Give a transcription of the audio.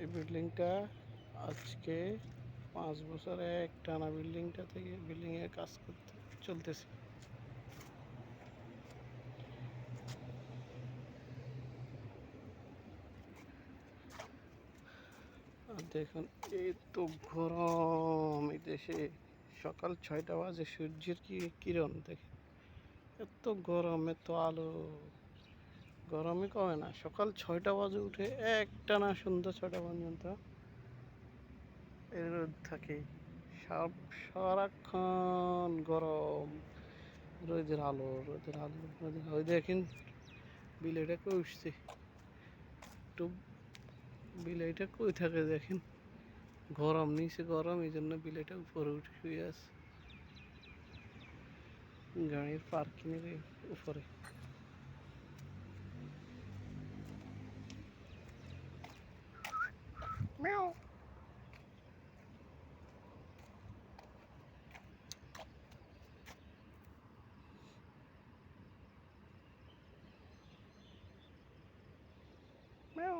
এই বিল্ডিংটা আজকে 5 বছর একটানা বিল্ডিংটা থেকে বিল্ডিংয়ে কাজ করতে চলতেছে। আর দেখুন এই তো গরম এই দেশে, সকাল 6টা বাজে, সূর্যের কি কিরণ দেখে, এত গরম, এত আলো, গরমই কমে না। সকাল 6টা বাজে উঠে একটানা সন্ধ্যা 6টা পর্যন্ত এর রোদ থাকে, সারাক্ষণ গরম, রোদের আলো, রোদের আলো, রোদের আলো। ওই দেখেন বিলাইটা কই উঠছে, একটু বিলাইটা কই থাকে দেখেন, গরম নিচে গরম, এই জন্য বিলাইটা উপরে উঠে শুয়ে আছে গাড়ির পার্কিংয়ের উপরে। ম্যাও। ম্যাও।